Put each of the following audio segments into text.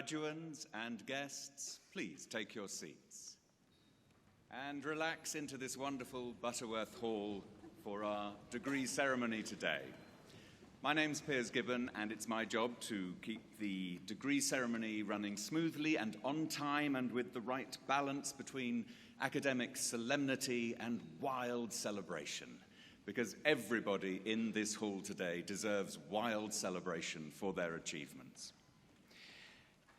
Graduands and guests, please take your seats and relax into this wonderful Butterworth Hall for our degree ceremony today. My name's Piers Gibbon, and it's my job to keep the degree ceremony running smoothly and on time and with the right balance between academic solemnity and wild celebration, because everybody in this hall today deserves wild celebration for their achievements.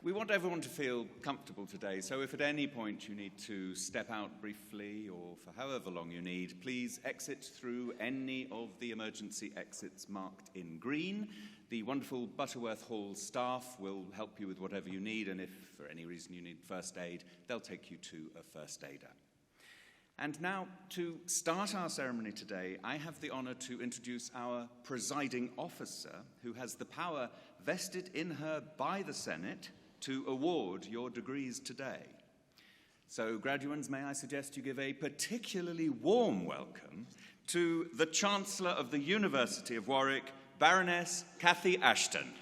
We want everyone to feel comfortable today, so if at any point you need to step out briefly or for however long you need, please exit through any of the emergency exits marked in green. The wonderful Butterworth Hall staff will help you with whatever you need, and if for any reason you need first aid, they'll take you to a first aider. And now, to start our ceremony today, I have the honor to introduce our presiding officer, who has the power vested in her by the Senate to award your degrees today. So, graduands, may I suggest you give a particularly warm welcome to the Chancellor of the University of Warwick, Baroness Cathy Ashton.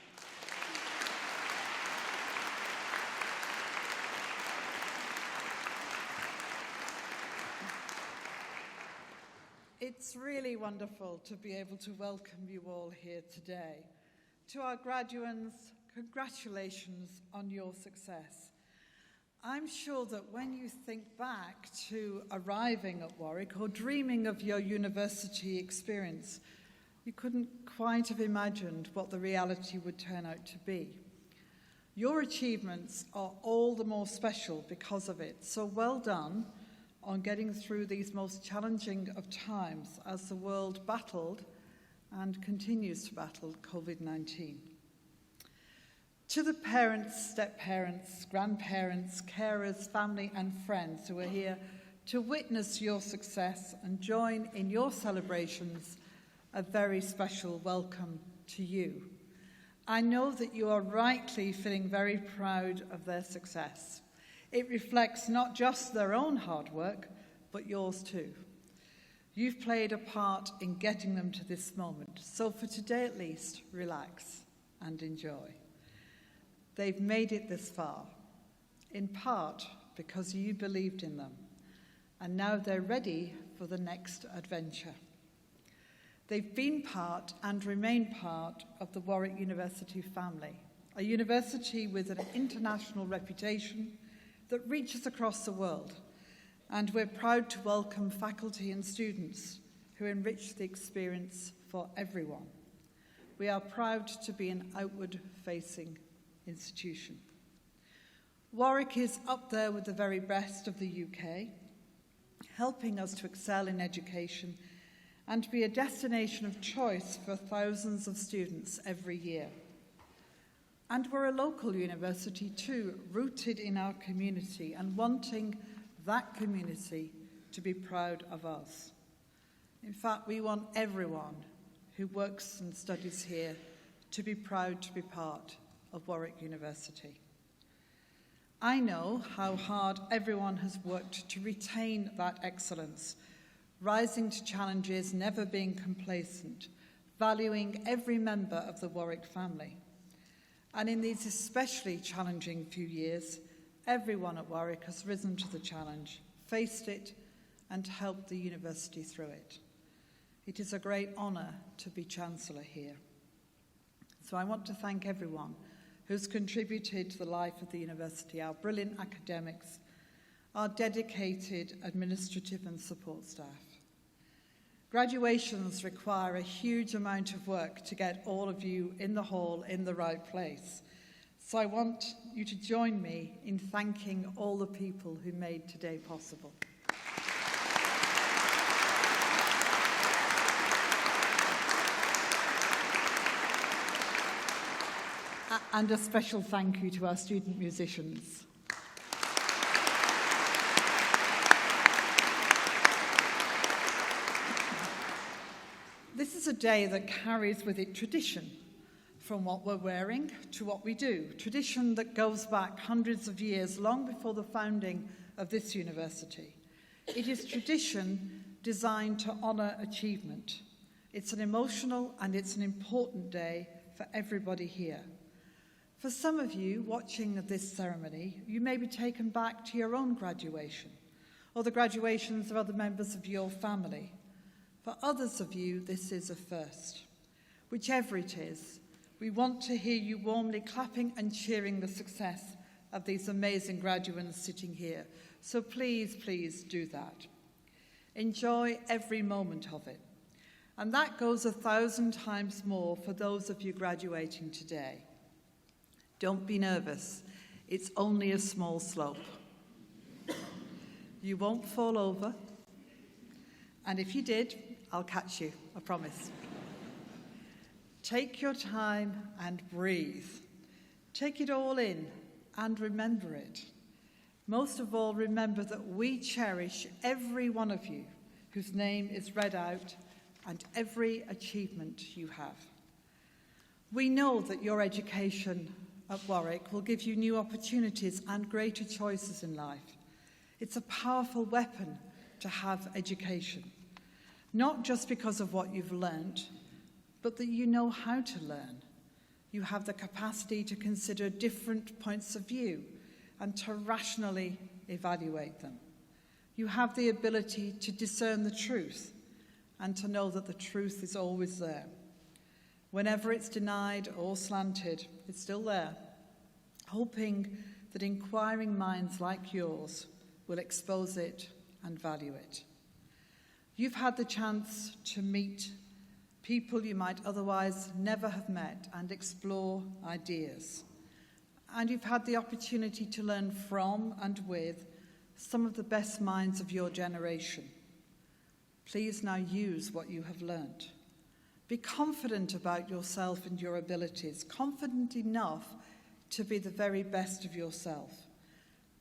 It's really wonderful to be able to welcome you all here today. To our graduands, congratulations on your success. I'm sure that when you think back to arriving at Warwick or dreaming of your university experience, you couldn't quite have imagined what the reality would turn out to be. Your achievements are all the more special because of it, so well done on getting through these most challenging of times as the world battled and continues to battle COVID-19. To the parents, step-parents, grandparents, carers, family and friends who are here to witness your success and join in your celebrations, a very special welcome to you. I know that you are rightly feeling very proud of their success. It reflects not just their own hard work, but yours too. You've played a part in getting them to this moment, so for today at least, relax and enjoy. They've made it this far, in part because you believed in them, and now they're ready for the next adventure. They've been part and remain part of the Warwick University family, a university with an international reputation that reaches across the world, and we're proud to welcome faculty and students who enrich the experience for everyone. We are proud to be an outward-facing institution. Warwick is up there with the very best of the UK, helping us to excel in education and be a destination of choice for thousands of students every year. And we're a local university too, rooted in our community and wanting that community to be proud of us. In fact, we want everyone who works and studies here to be proud to be part of Warwick University. I know how hard everyone has worked to retain that excellence, rising to challenges, never being complacent, valuing every member of the Warwick family. And in these especially challenging few years, everyone at Warwick has risen to the challenge, faced it, and helped the university through it. It is a great honour to be Chancellor here. So I want to thank everyone who's contributed to the life of the university, our brilliant academics, our dedicated administrative and support staff. Graduations require a huge amount of work to get all of you in the hall in the right place. So I want you to join me in thanking all the people who made today possible. And a special thank you to our student musicians. This is a day that carries with it tradition, from what we're wearing to what we do. Tradition that goes back hundreds of years, long before the founding of this university. It is tradition designed to honour achievement. It's an emotional and it's an important day for everybody here. For some of you watching this ceremony, you may be taken back to your own graduation or the graduations of other members of your family. For others of you, this is a first. Whichever it is, we want to hear you warmly clapping and cheering the success of these amazing graduates sitting here. So please, please do that. Enjoy every moment of it. And that goes 1,000 times more for those of you graduating today. Don't be nervous. It's only a small slope. You won't fall over. And if you did, I'll catch you, I promise. Take your time and breathe. Take it all in and remember it. Most of all, remember that we cherish every one of you whose name is read out and every achievement you have. We know that your education at Warwick will give you new opportunities and greater choices in life. It's a powerful weapon to have education, not just because of what you've learned, but that you know how to learn. You have the capacity to consider different points of view and to rationally evaluate them. You have the ability to discern the truth and to know that the truth is always there. Whenever it's denied or slanted, it's still there, hoping that inquiring minds like yours will expose it and value it. You've had the chance to meet people you might otherwise never have met and explore ideas. And you've had the opportunity to learn from and with some of the best minds of your generation. Please now use what you have learned. Be confident about yourself and your abilities, confident enough to be the very best of yourself,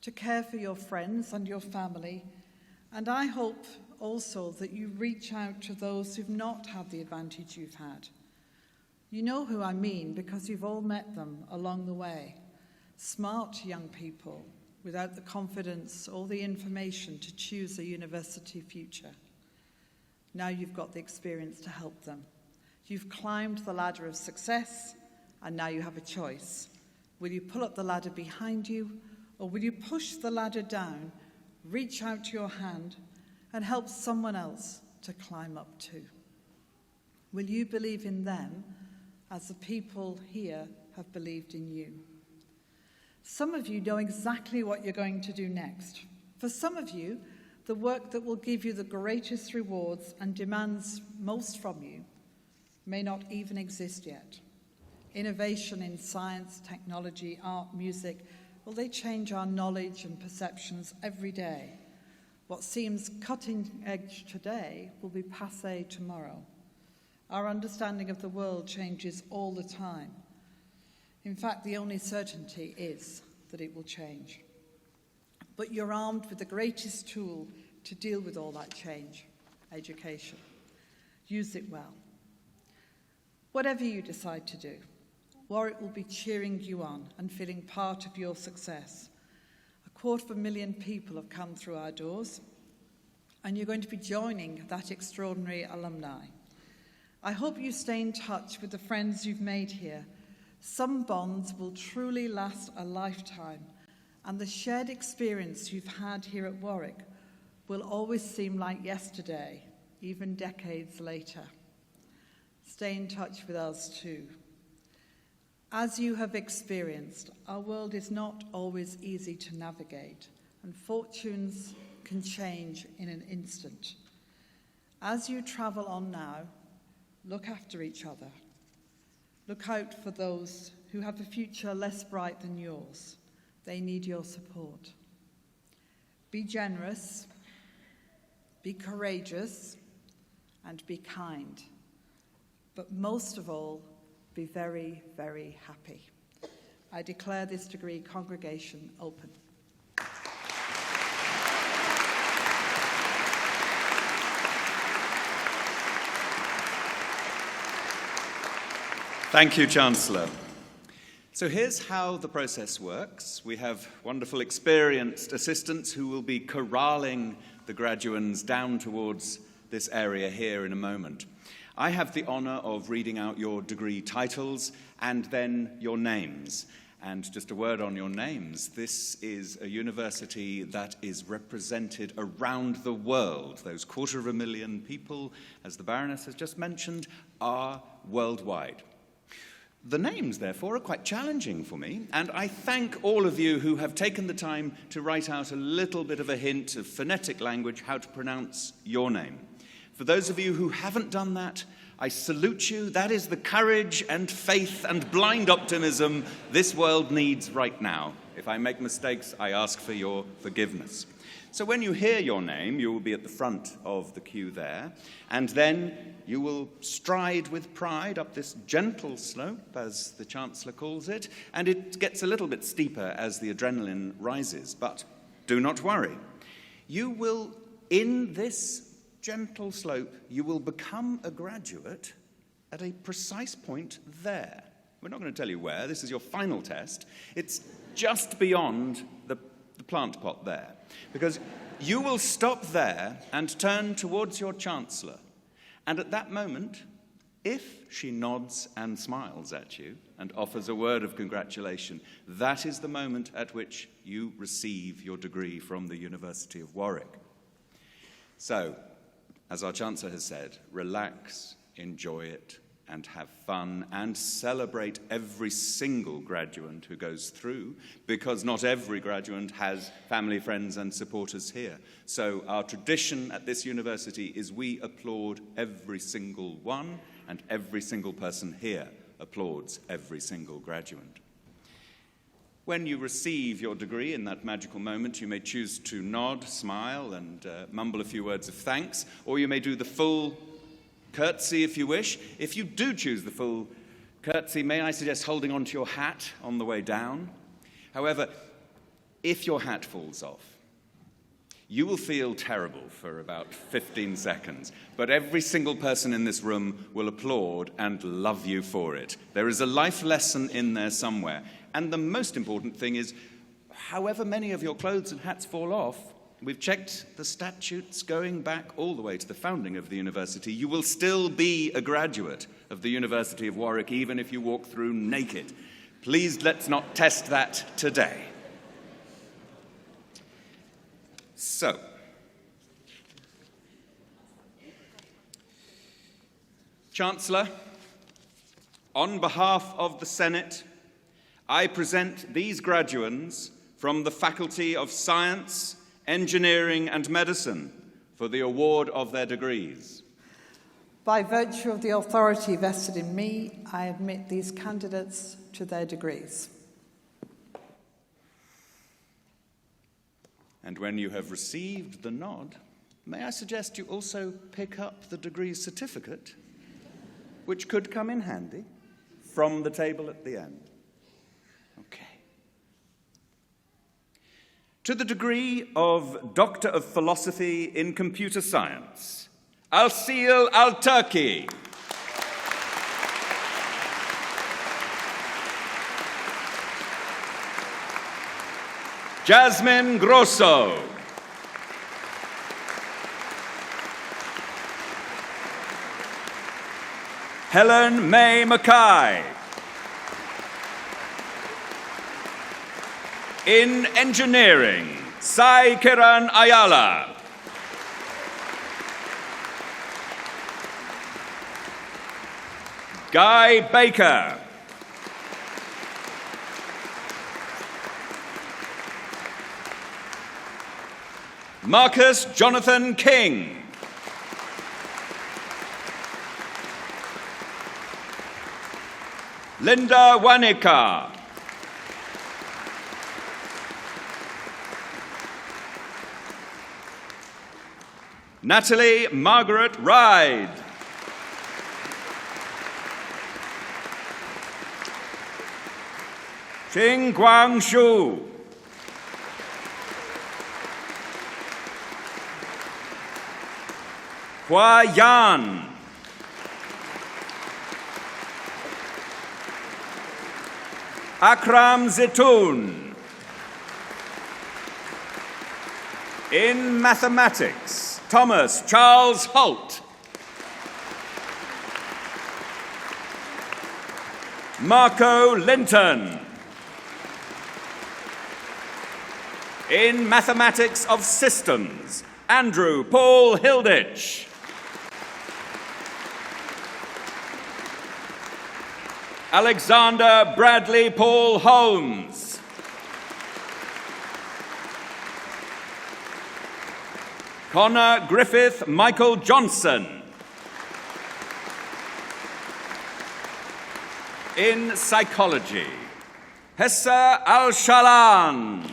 to care for your friends and your family, and I hope also that you reach out to those who've not had the advantage you've had. You know who I mean because you've all met them along the way. Smart young people without the confidence or the information to choose a university future. Now you've got the experience to help them. You've climbed the ladder of success, and now you have a choice. Will you pull up the ladder behind you, or will you push the ladder down, reach out to your hand, and help someone else to climb up too? Will you believe in them as the people here have believed in you? Some of you know exactly what you're going to do next. For some of you, the work that will give you the greatest rewards and demands most from you may not even exist yet. Innovation in science, technology, art, music, well, they change our knowledge and perceptions every day. What seems cutting edge today will be passé tomorrow. Our understanding of the world changes all the time. In fact, the only certainty is that it will change. But you're armed with the greatest tool to deal with all that change: education. Use it well. Whatever you decide to do, Warwick will be cheering you on and feeling part of your success. 250,000 people have come through our doors, and you're going to be joining that extraordinary alumni. I hope you stay in touch with the friends you've made here. Some bonds will truly last a lifetime, and the shared experience you've had here at Warwick will always seem like yesterday, even decades later. Stay in touch with us too. As you have experienced, our world is not always easy to navigate, and fortunes can change in an instant. As you travel on now, look after each other. Look out for those who have a future less bright than yours. They need your support. Be generous, be courageous, and be kind. But most of all, be very, very happy. I declare this degree congregation open. Thank you, Chancellor. So here's how the process works. We have wonderful, experienced assistants who will be corralling the graduands down towards this area here in a moment. I have the honour of reading out your degree titles and then your names. And just a word on your names. This is a university that is represented around the world. Those 250,000 people, as the Baroness has just mentioned, are worldwide. The names, therefore, are quite challenging for me, and I thank all of you who have taken the time to write out a little bit of a hint of phonetic language how to pronounce your name. For those of you who haven't done that, I salute you. That is the courage and faith and blind optimism this world needs right now. If I make mistakes, I ask for your forgiveness. So when you hear your name, you will be at the front of the queue there, and then you will stride with pride up this gentle slope, as the Chancellor calls it, and it gets a little bit steeper as the adrenaline rises. But do not worry. You will, in this gentle slope, you will become a graduate at a precise point there. We're not going to tell you where. This is your final test. It's just beyond the plant pot there, because you will stop there and turn towards your Chancellor. And at that moment, if she nods and smiles at you and offers a word of congratulation, that is the moment at which you receive your degree from the University of Warwick. So, as our Chancellor has said, relax, enjoy it, and have fun, and celebrate every single graduate who goes through, because not every graduate has family, friends, and supporters here. So our tradition at this university is we applaud every single one, and every single person here applauds every single graduate. When you receive your degree in that magical moment, you may choose to nod, smile, and mumble a few words of thanks, or you may do the full curtsy if you wish. If you do choose the full curtsy, may I suggest holding onto your hat on the way down? However, if your hat falls off, you will feel terrible for about 15 seconds, but every single person in this room will applaud and love you for it. There is a life lesson in there somewhere. And the most important thing is, however many of your clothes and hats fall off, we've checked the statutes going back all the way to the founding of the university. You will still be a graduate of the University of Warwick, even if you walk through naked. Please let's not test that today. So, Chancellor, on behalf of the Senate, I present these graduands from the Faculty of Science, Engineering and Medicine for the award of their degrees. By virtue of the authority vested in me, I admit these candidates to their degrees. And when you have received the nod, may I suggest you also pick up the degree certificate, which could come in handy, from the table at the end. Okay. To the degree of Doctor of Philosophy in Computer Science, Al-Sil Al-Turki. Jasmine Grosso. Helen May Mackay. In engineering, Sai Kiran Ayala. Guy Baker. Marcus Jonathan King. Linda Wanika. Natalie Margaret Ride. Xing Guangshu. Hua Yan. Akram Zitoun. In mathematics, Thomas Charles Holt. Marco Linton. In mathematics of systems, Andrew Paul Hilditch. Alexander Bradley Paul Holmes. Connor Griffith Michael Johnson. In psychology, Hessa Al-Shalan.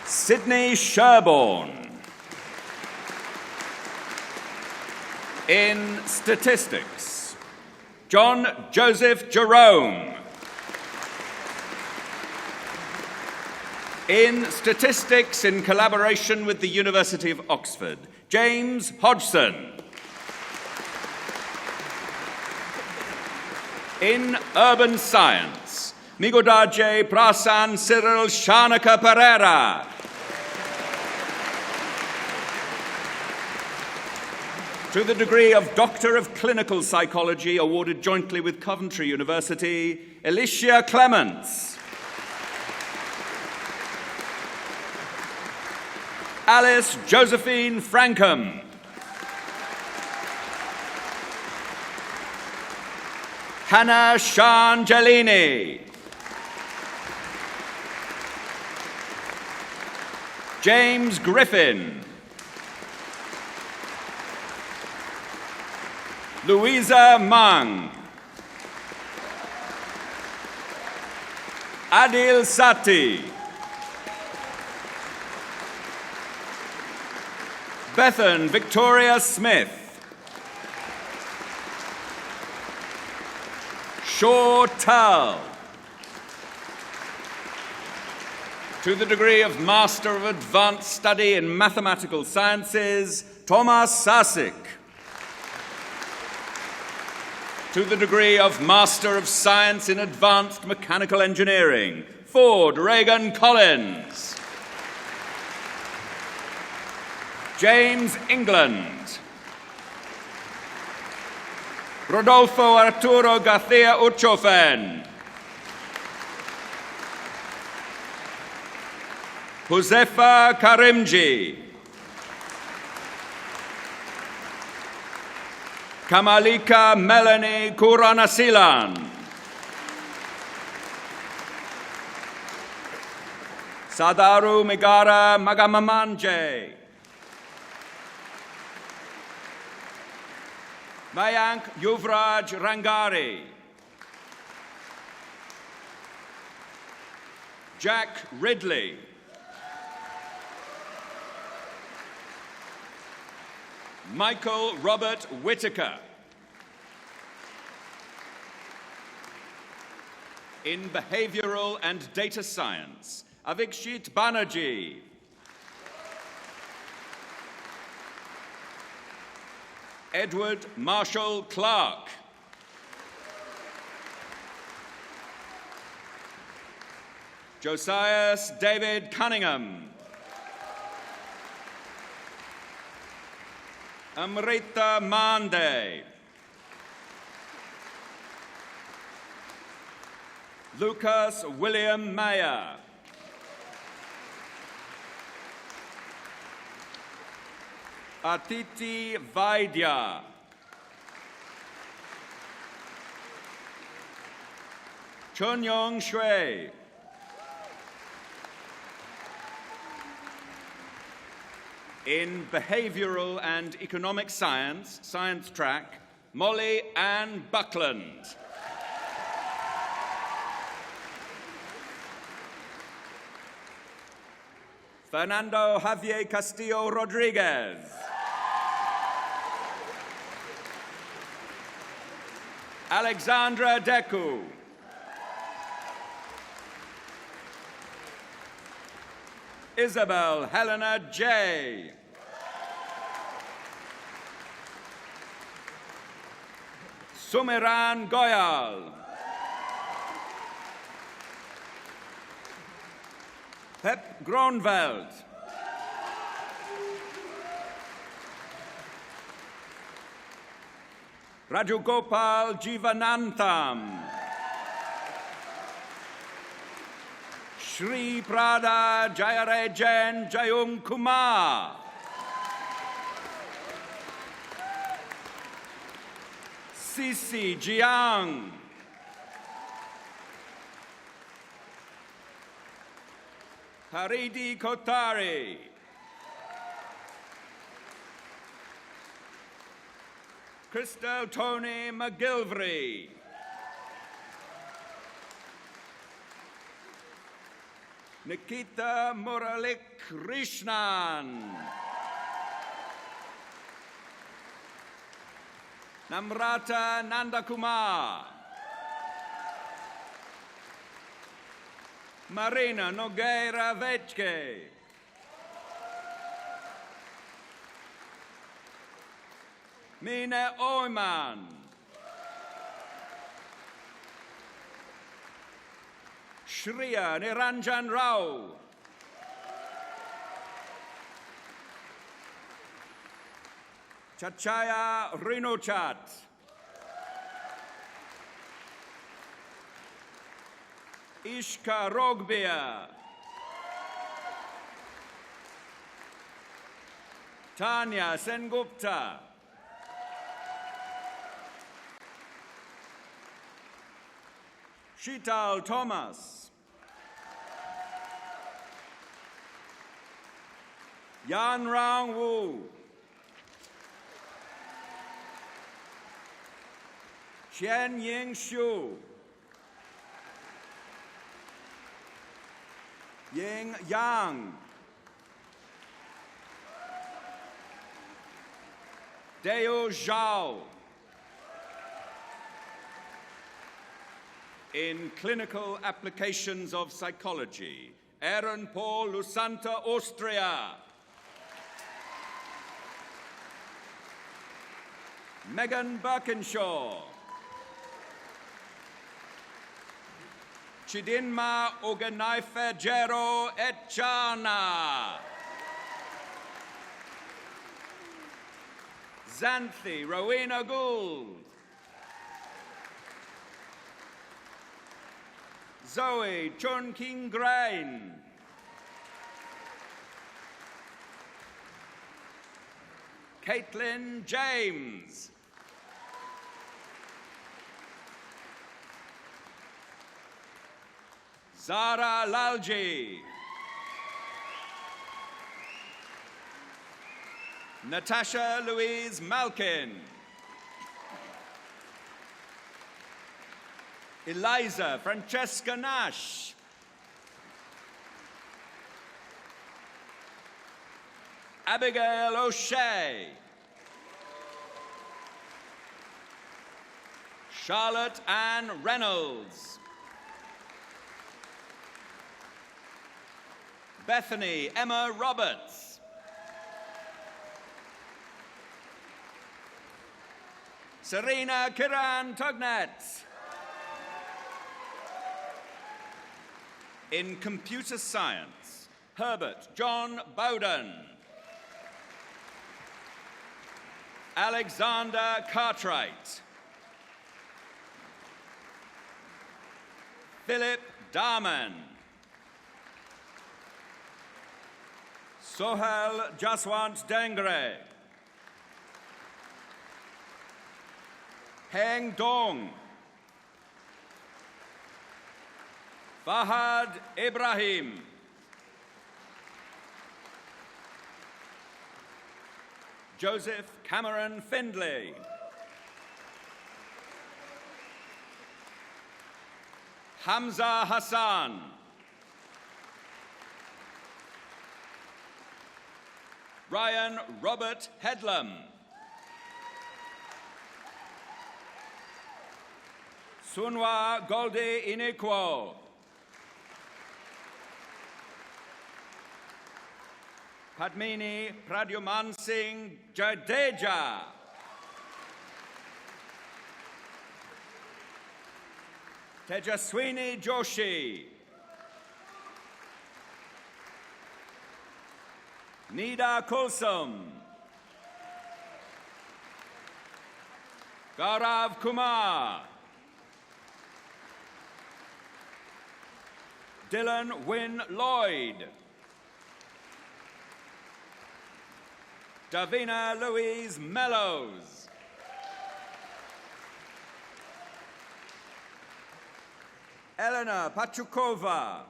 Sydney Sherborne. In statistics, John Joseph Jerome. In statistics in collaboration with the University of Oxford, James Hodgson. In urban science, Migodaje Prasan Cyril Shanaka Pereira. To the degree of Doctor of Clinical Psychology, awarded jointly with Coventry University, Alicia Clements. Alice Josephine Frankham. Hannah Shangelini. James Griffin. Louisa Mang. Adil Sati. Bethan Victoria Smith. Shaw Tal. To the degree of Master of Advanced Study in Mathematical Sciences, Thomas Sasik. To the degree of Master of Science in Advanced Mechanical Engineering, Ford Reagan Collins. James England. Rodolfo Arturo Garcia Uchofen. Josefa Karimji. Kamalika Melanie Kuranasilan. Sadaru Migara Magamamanje. Mayank Yuvraj Rangari. Jack Ridley. Michael Robert Whitaker. In Behavioral and Data Science, Avikshit Banerjee. Edward Marshall Clark. Josias David Cunningham. Amrita Mande. Lucas William Mayer. Atiti Vaidya. Chunyong Shui. In Behavioral and Economic Science, Science Track, Molly Ann Buckland. Fernando Javier Castillo Rodriguez. Alexandra Deku. Isabel Helena J. Sumiran Goyal. Pep Gronveld. Rajugopal Jivanantham. Shri Prada Jayarejan Jayum Kumar. Sisi Jiang. Haridi Kotari. Crystal Tony McGilvray. Nikita Muralik Krishnan. Namrata Nandakumar. Marina Nogueira Vetke. Mina Oyman. Shriya Niranjan Rao. Chachaya Rinochat. Ishka Rogbia. Tanya Sengupta. Shital Thomas. Yan Rang Wu. Chen Ying Shu. Ying Yang. Deo Zhao. In Clinical Applications of Psychology, Aaron Paul Lusanta, Austria. Megan Birkinshaw. Chidinma Oganifejero Echana. Xanthi Rowena Gould. Zoe Chun King Grain. Caitlin James. Zara Lalji. Natasha Louise Malkin. Eliza Francesca Nash. Abigail O'Shea. Charlotte Ann Reynolds. Bethany Emma Roberts. Serena Kiran Tugnet. In computer science, Herbert John Bowden. Alexander Cartwright. Philip Darman. Sohel Jaswant Dengre. Heng Dong. Fahad Ibrahim. Joseph Cameron Findlay. Hamza Hassan. Ryan Robert Headlam. Sunwa Golde Inequo. Padmini Pradyuman Singh Jadeja. Tejaswini Joshi. Nida Kulsum. Gaurav Kumar. Dylan Wynne Lloyd. Davina Louise Mellows. Elena Pachukova.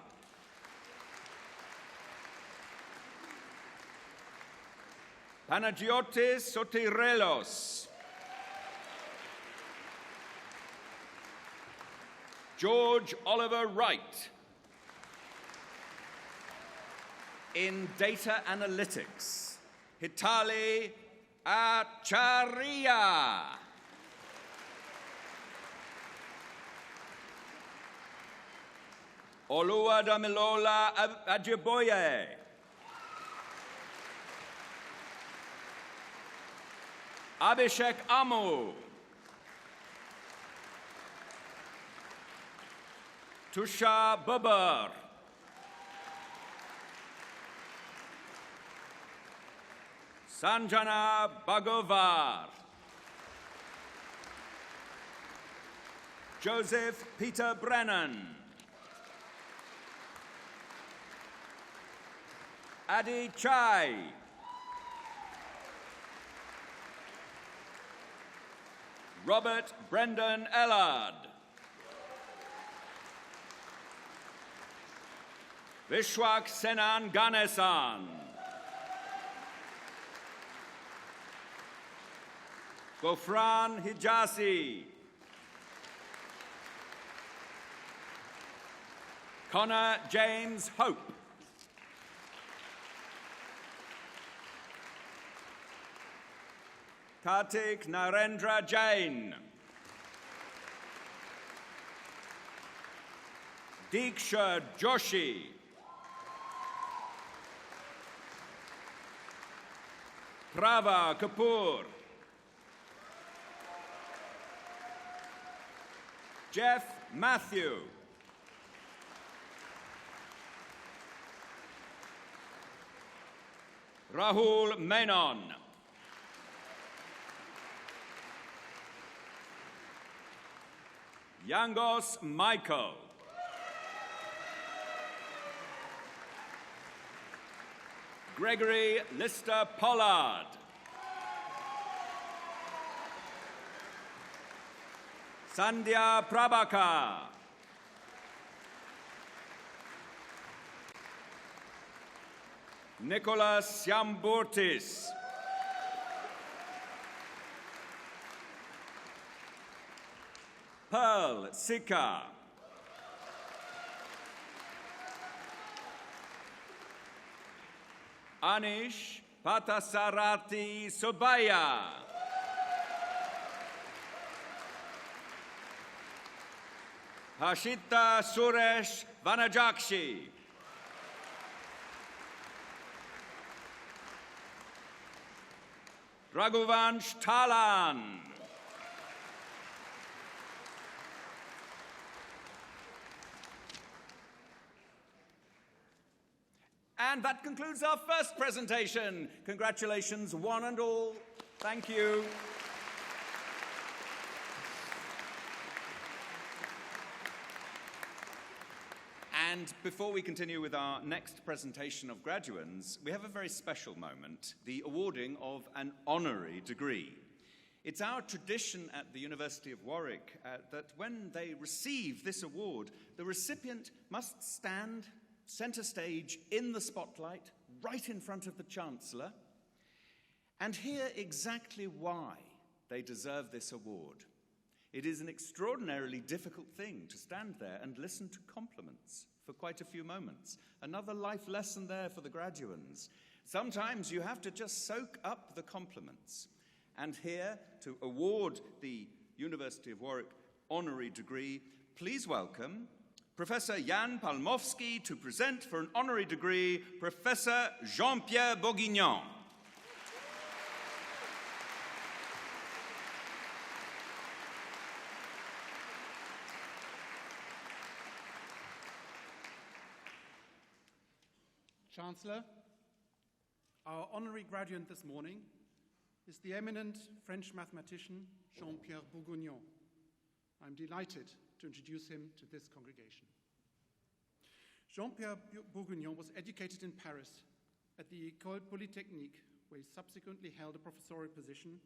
Panagiotis Sotirelos. George Oliver Wright. In data analytics, Hitali Acharya. Oluwadamilola Ajiboye. Abhishek Amu. Tusha Babar. Sanjana Bhagovar. Joseph Peter Brennan. Adi Chai. Robert Brendan Ellard. Vishwak Senan Ganesan. Gofran Hijazi. Connor James Hope. Kartik Narendra Jain. Diksha Joshi. Prava Kapoor. Jeff Matthew. Rahul Menon. Yangos Michael. Gregory Lister Pollard. Sandhya Prabhakar. Nicholas Yamburtis. Pearl Abdul Sika. Anish Patasarati Subaya. Hashita Suresh Vanajakshi. Raghuvansh Talan. And that concludes our first presentation. Congratulations, one and all. Thank you. And before we continue with our next presentation of graduands, we have a very special moment, the awarding of an honorary degree. It's our tradition at the University of Warwick that when they receive this award, the recipient must stand centre stage in the spotlight, right in front of the Chancellor, and hear exactly why they deserve this award. It is an extraordinarily difficult thing to stand there and listen to compliments for quite a few moments. Another life lesson there for the graduands. Sometimes you have to just soak up the compliments. And here, to award the University of Warwick honorary degree, please welcome Professor Jan Palmovsky to present for an honorary degree, Professor Jean-Pierre Bourguignon. Chancellor, our honorary graduate this morning is the eminent French mathematician Jean-Pierre Bourguignon. I'm delighted to introduce him to this congregation. Jean-Pierre Bourguignon was educated in Paris at the École Polytechnique, where he subsequently held a professorial position,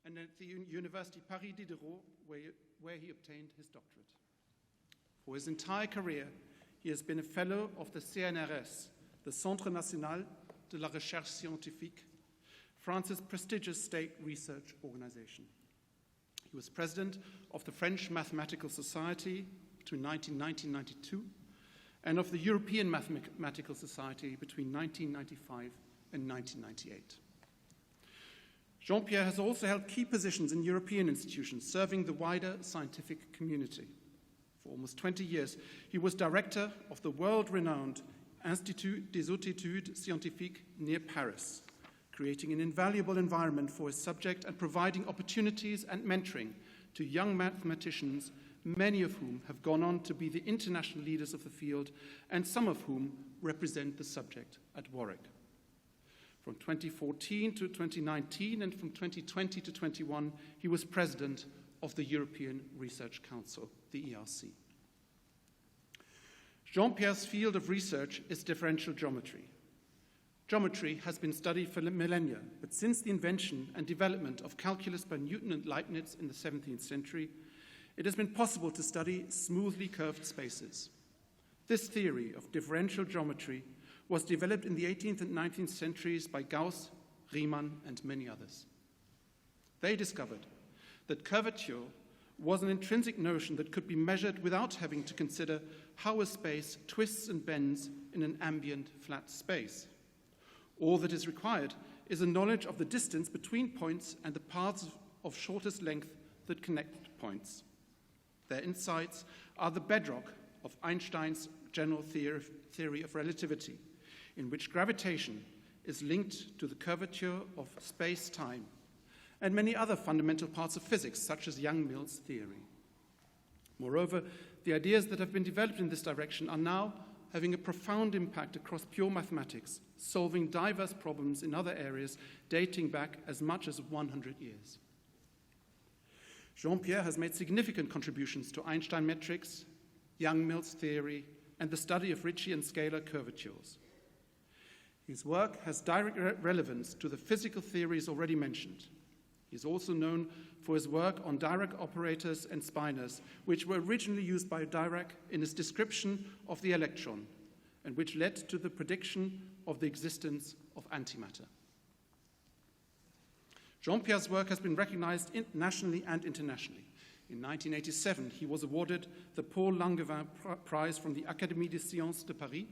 and at the University Paris Diderot, where he obtained his doctorate. For his entire career, he has been a fellow of the CNRS, the Centre National de la Recherche Scientifique, France's prestigious state research organization. He was president of the French Mathematical Society between 1992 and of the European Mathematical Society between 1995 and 1998. Jean-Pierre has also held key positions in European institutions, serving the wider scientific community. For almost 20 years, he was director of the world-renowned Institut des Hautes Études Scientifiques near Paris, creating an invaluable environment for his subject and providing opportunities and mentoring to young mathematicians, many of whom have gone on to be the international leaders of the field, and some of whom represent the subject at Warwick. From 2014 to 2019 and from 2020 to 21, he was president of the European Research Council, the ERC. Jean-Pierre's field of research is differential geometry. Geometry has been studied for millennia, but since the invention and development of calculus by Newton and Leibniz in the 17th century, it has been possible to study smoothly curved spaces. This theory of differential geometry was developed in the 18th and 19th centuries by Gauss, Riemann, and many others. They discovered that curvature was an intrinsic notion that could be measured without having to consider how a space twists and bends in an ambient flat space. All that is required is a knowledge of the distance between points and the paths of shortest length that connect points. Their insights are the bedrock of Einstein's general theory of relativity, in which gravitation is linked to the curvature of space-time, and many other fundamental parts of physics, such as Yang-Mills theory. Moreover, the ideas that have been developed in this direction are now having a profound impact across pure mathematics, solving diverse problems in other areas dating back as much as 100 years. Jean-Pierre has made significant contributions to Einstein metrics, Yang-Mills theory, and the study of Ritchie and scalar curvatures. His work has direct relevance to the physical theories already mentioned. He is also known for his work on Dirac operators and spinors, which were originally used by Dirac in his description of the electron, and which led to the prediction of the existence of antimatter. Jean-Pierre's work has been recognized nationally and internationally. In 1987, he was awarded the Paul Langevin Prize from the Académie des Sciences de Paris,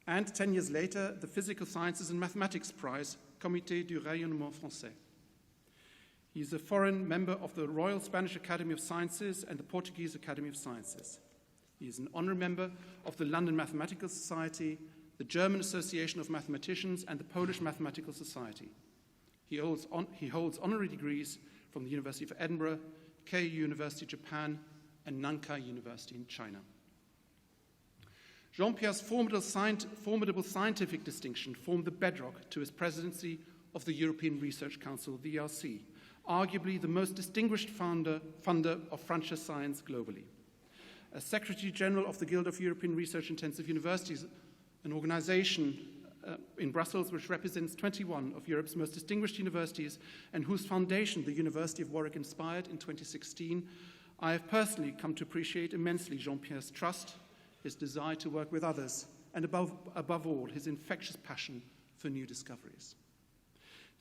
and 10 years later, the Physical Sciences and Mathematics Prize, Comité du Rayonnement Français. He is a foreign member of the Royal Spanish Academy of Sciences and the Portuguese Academy of Sciences. He is an honorary member of the London Mathematical Society, the German Association of Mathematicians, and the Polish Mathematical Society. He holds honorary degrees from the University of Edinburgh, Keio University, Japan, and Nankai University in China. Jean-Pierre's formidable scientific distinction formed the bedrock to his presidency of the European Research Council, the ERC, arguably the most distinguished funder of frontier science globally. As Secretary General of the Guild of European Research Intensive Universities, an organization in Brussels which represents 21 of Europe's most distinguished universities and whose foundation the University of Warwick inspired in 2016, I have personally come to appreciate immensely Jean-Pierre's trust, his desire to work with others, and above all, his infectious passion for new discoveries.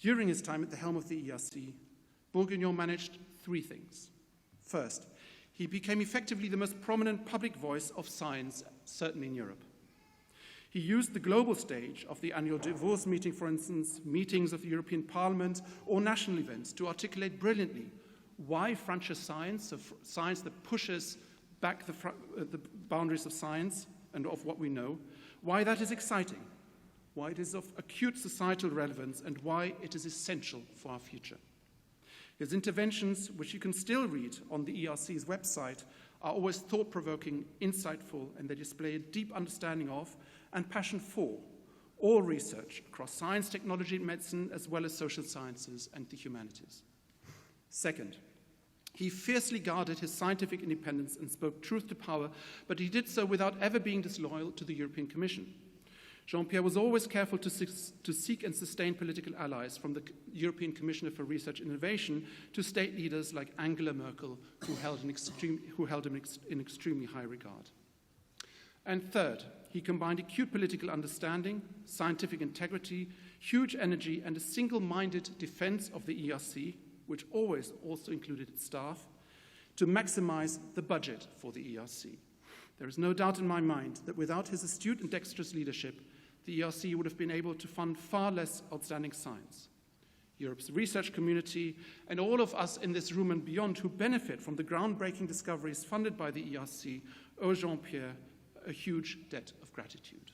During his time at the helm of the ERC, Bourguignon managed three things. First, he became effectively the most prominent public voice of science, certainly in Europe. He used the global stage of the annual Davos meeting, for instance, meetings of the European Parliament, or national events to articulate brilliantly why frontier science, so science that pushes back the boundaries of science and of what we know, why that is exciting, why it is of acute societal relevance, and why it is essential for our future. His interventions, which you can still read on the ERC's website, are always thought-provoking, insightful, and they display a deep understanding of and passion for all research across science, technology, and medicine, as well as social sciences and the humanities. Second, he fiercely guarded his scientific independence and spoke truth to power, but he did so without ever being disloyal to the European Commission. Jean-Pierre was always careful to seek and sustain political allies, from the European Commissioner for Research and Innovation to state leaders like Angela Merkel, who held him in extremely high regard. And third, he combined acute political understanding, scientific integrity, huge energy, and a single-minded defense of the ERC, which always also included its staff, to maximize the budget for the ERC. There is no doubt in my mind that without his astute and dexterous leadership, the ERC would have been able to fund far less outstanding science. Europe's research community and all of us in this room and beyond who benefit from the groundbreaking discoveries funded by the ERC owe Jean-Pierre a huge debt of gratitude.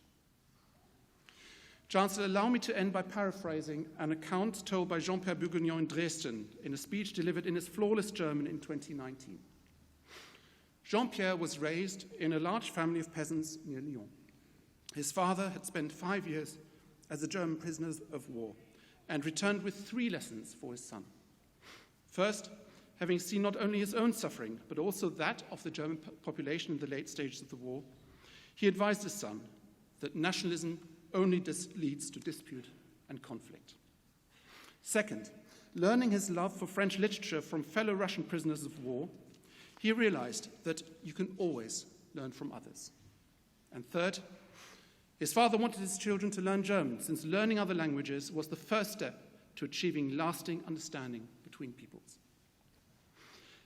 Chancellor, allow me to end by paraphrasing an account told by Jean-Pierre Bourguignon in Dresden in a speech delivered in his flawless German in 2019. Jean-Pierre was raised in a large family of peasants near Lyon. His father had spent 5 years as a German prisoner of war and returned with 3 lessons for his son. First, having seen not only his own suffering, but also that of the German population in the late stages of the war, he advised his son that nationalism only leads to dispute and conflict. Second, learning his love for French literature from fellow Russian prisoners of war, he realized that you can always learn from others. And third, his father wanted his children to learn German, since learning other languages was the first step to achieving lasting understanding between peoples.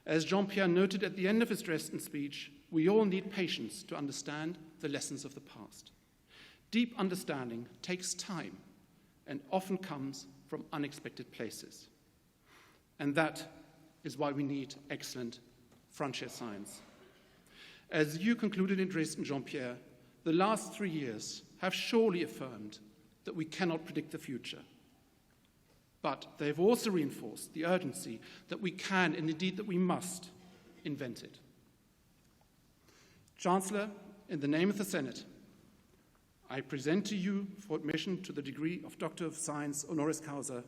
As Jean-Pierre noted at the end of his Dresden speech, we all need patience to understand the lessons of the past. Deep understanding takes time and often comes from unexpected places. And that is why we need excellent frontier science. As you concluded in Dresden, Jean-Pierre, the last 3 years have surely affirmed that we cannot predict the future. But they have also reinforced the urgency that we can, and indeed that we must, invent it. Chancellor, in the name of the Senate, I present to you for admission to the degree of Doctor of Science honoris causa,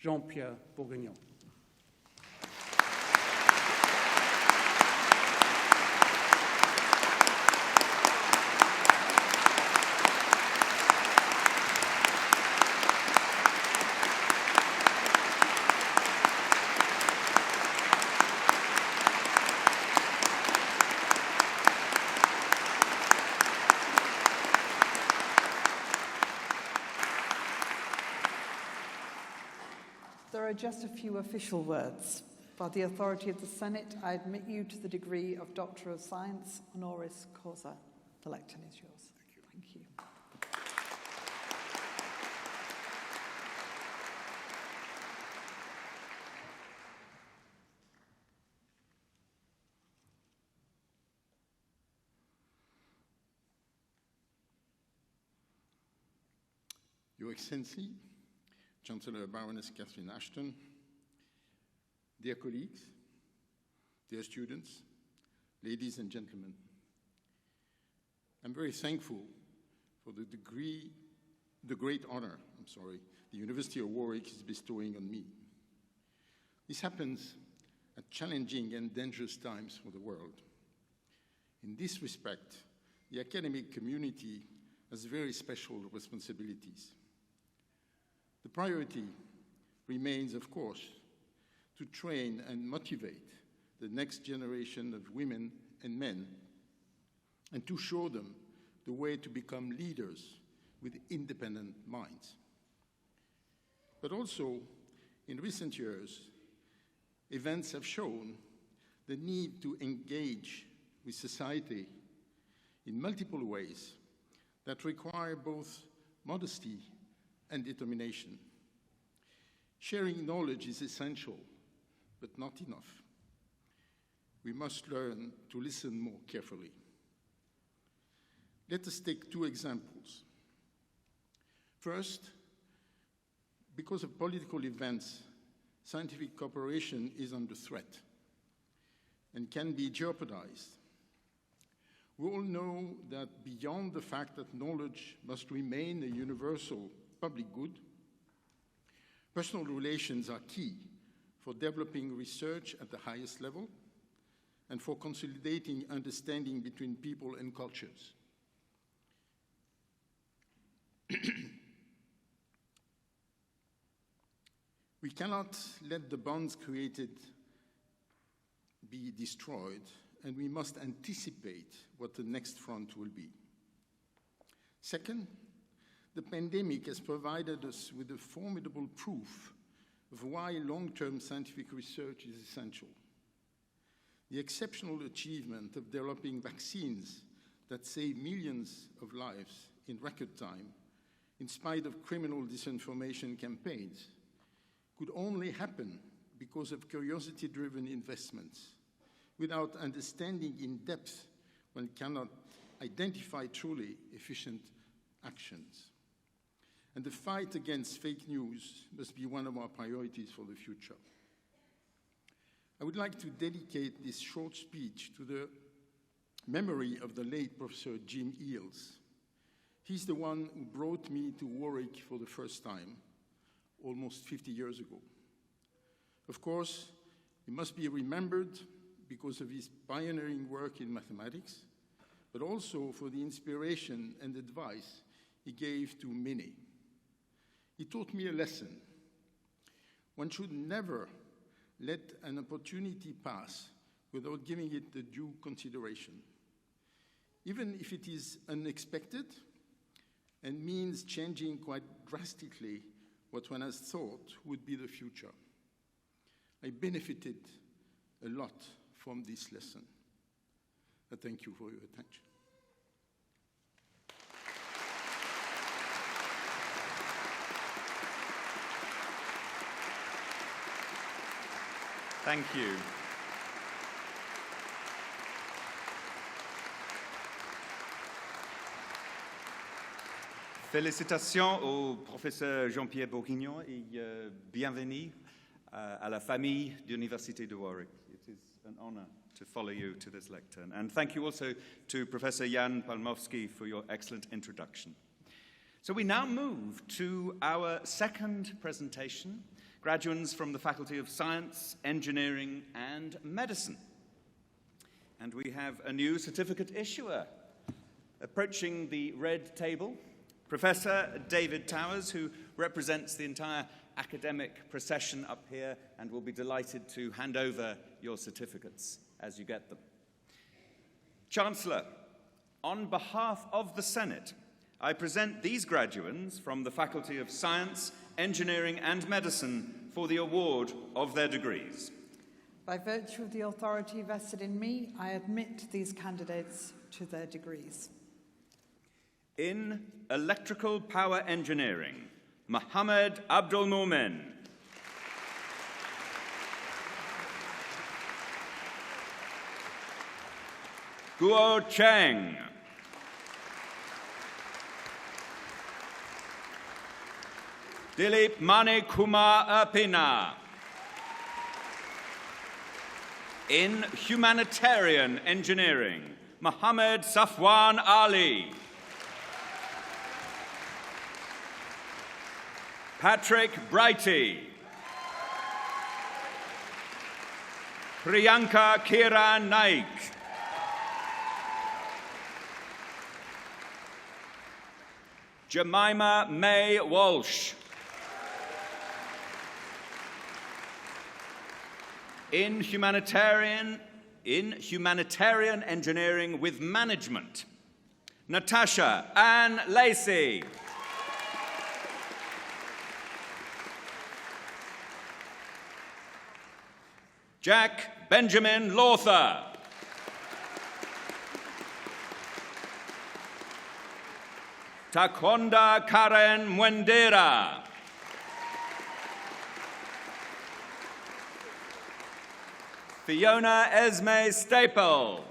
Jean-Pierre Bourguignon. There are just a few official words. By the authority of the Senate, I admit you to the degree of Doctor of Science, honoris causa. The lectern is yours. Thank you. Your Excellency, Chancellor Baroness Catherine Ashton, dear colleagues, dear students, ladies and gentlemen, I'm very thankful for the great honor, the University of Warwick is bestowing on me. This happens at challenging and dangerous times for the world. In this respect, the academic community has very special responsibilities. The priority remains, of course, to train and motivate the next generation of women and men, and to show them the way to become leaders with independent minds. But also, in recent years, events have shown the need to engage with society in multiple ways that require both modesty and determination. Sharing knowledge is essential, but not enough. We must learn to listen more carefully. Let us take two examples. First, because of political events, scientific cooperation is under threat and can be jeopardized. We all know that beyond the fact that knowledge must remain a universal public good, personal relations are key for developing research at the highest level and for consolidating understanding between people and cultures. We cannot let the bonds created be destroyed, and we must anticipate what the next front will be. Second, the pandemic has provided us with a formidable proof of why long-term scientific research is essential. The exceptional achievement of developing vaccines that save millions of lives in record time, in spite of criminal disinformation campaigns, could only happen because of curiosity-driven investments. Without understanding in depth, one cannot identify truly efficient actions. And the fight against fake news must be one of our priorities for the future. I would like to dedicate this short speech to the memory of the late Professor Jim Eales. He's the one who brought me to Warwick for the first time, almost 50 years ago. Of course, he must be remembered because of his pioneering work in mathematics, but also for the inspiration and advice he gave to many. He taught me a lesson. One should never let an opportunity pass without giving it the due consideration, even if it is unexpected and means changing quite drastically what one has thought would be the future. I benefited a lot from this lesson. I thank you for your attention. Thank you. Félicitations au professeur Jean-Pierre Bourguignon et bienvenue à la famille de l'Université de Warwick. It is an honor to follow you to this lectern. And thank you also to Professor Jan Palmowski for your excellent introduction. So we now move to our second presentation, graduates from the Faculty of Science, Engineering and Medicine. And we have a new certificate issuer approaching the red table, Professor David Towers, who represents the entire academic procession up here and will be delighted to hand over your certificates as you get them. Chancellor, on behalf of the Senate, I present these graduates from the Faculty of Science, Engineering and Medicine for the award of their degrees. By virtue of the authority vested in me, I admit these candidates to their degrees. In Electrical Power Engineering, Mohammed Abdul Mumin. Guo Cheng. Dilip Mani Kumar Erpina. In Humanitarian Engineering, Mohammed Safwan Ali. Patrick Brighty. Priyanka Kiran Naik. Jemima May Walsh. In Humanitarian Engineering with Management, Natasha Ann Lacey. Jack Benjamin Lawther. Takonda Karen Mwendera. Fiona Esme Staple.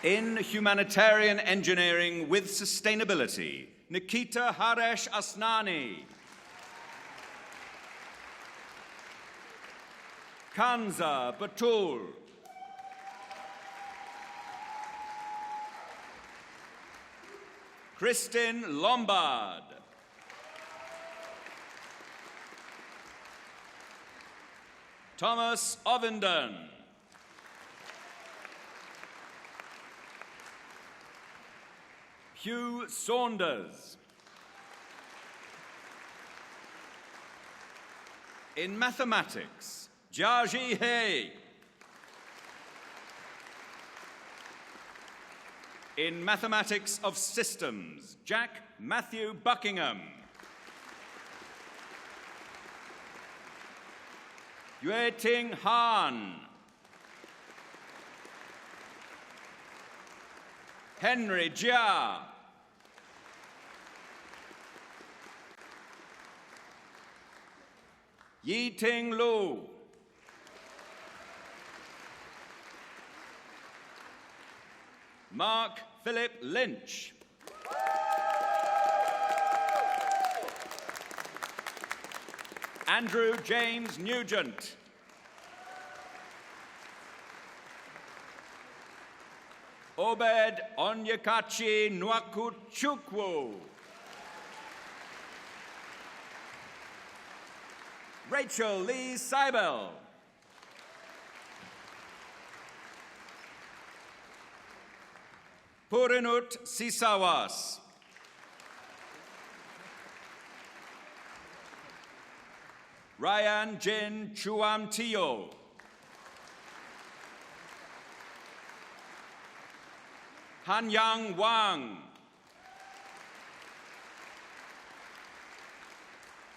In Humanitarian Engineering with Sustainability, Nikita Haresh Asnani. Kanza Batul. Kristin Lombard. Thomas Ovenden. Hugh Saunders. In Mathematics, Jiaji He. In Mathematics of Systems, Jack Matthew Buckingham. Yue Ting Han. Henry Jia. Yi Ting Lu. Mark Philip Lynch. Andrew James Nugent. Obed Onyekachi Nwakuchukwu. Rachel Lee Seibel. Purinut Sisawas. Ryan Jin Chuamtio. Hanyang Wang.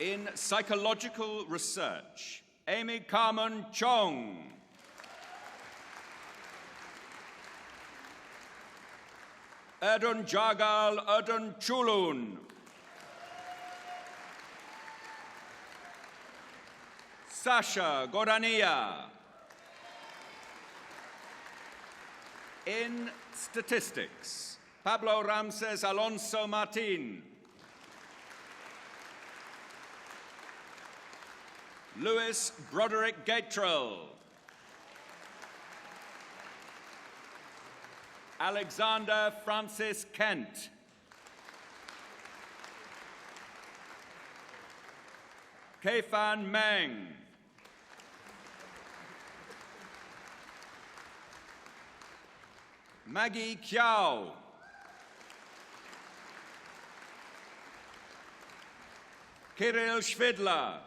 In Psychological Research, Amy Carmen Chong. Erdun Jagal Erdun Chulun. Sasha Gorania. In Statistics, Pablo Ramses Alonso Martin. Louis Broderick Gatrell. Alexander Francis Kent. Keifan Meng. Maggie Kiao. Kirill Shvidla.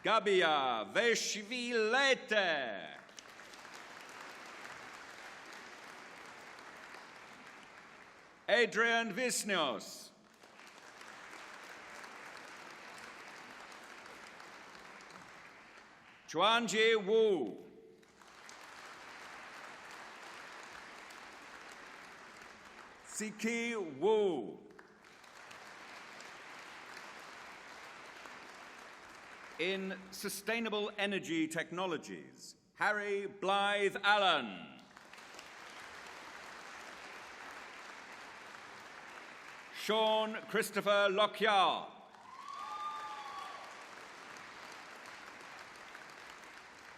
Gabia Veshvilete. Adrian Visnios. Chuanji Wu. Siki Wu. In Sustainable Energy Technologies, Harry Blythe Allen. Sean Christopher Lockyer.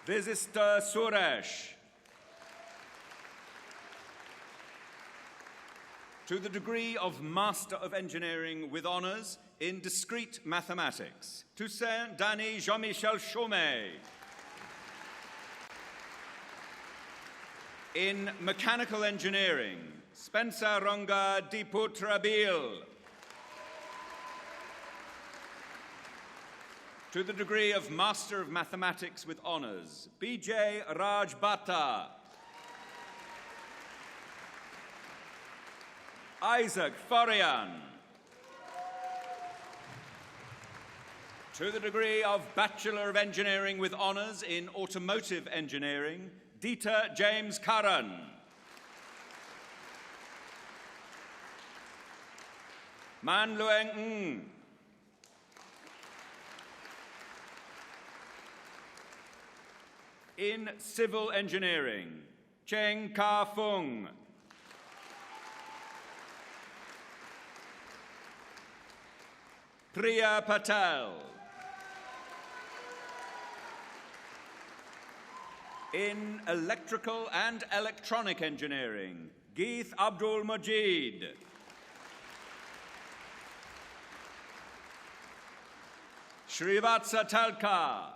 Visista Suresh. To the degree of Master of Engineering with honours in Discrete Mathematics, Toussaint Danny Jean-Michel Chaumet. In Mechanical Engineering, Spencer Ronga Diputrabil. To the degree of Master of Mathematics with honours, B.J. Rajbhatta. Isaac Forian. To the degree of Bachelor of Engineering with honours in Automotive Engineering, Dieter James Curran. Man Lueng Ng. In Civil Engineering, Cheng Ka Fung. Priya Patel. In Electrical and Electronic Engineering, Geith Abdul Majid. Srivatsa Talka.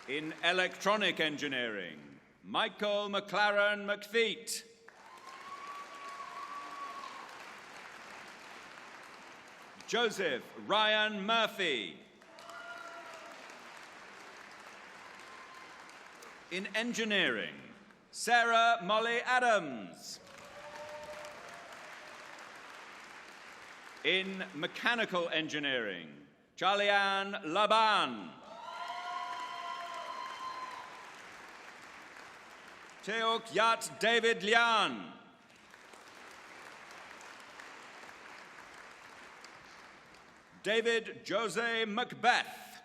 In Electronic Engineering, Michael McLaren McFeet. Joseph Ryan Murphy. In Engineering, Sarah Molly Adams. In Mechanical Engineering, Charlianne Laban. Teok Yat David Lian. David Jose Macbeth.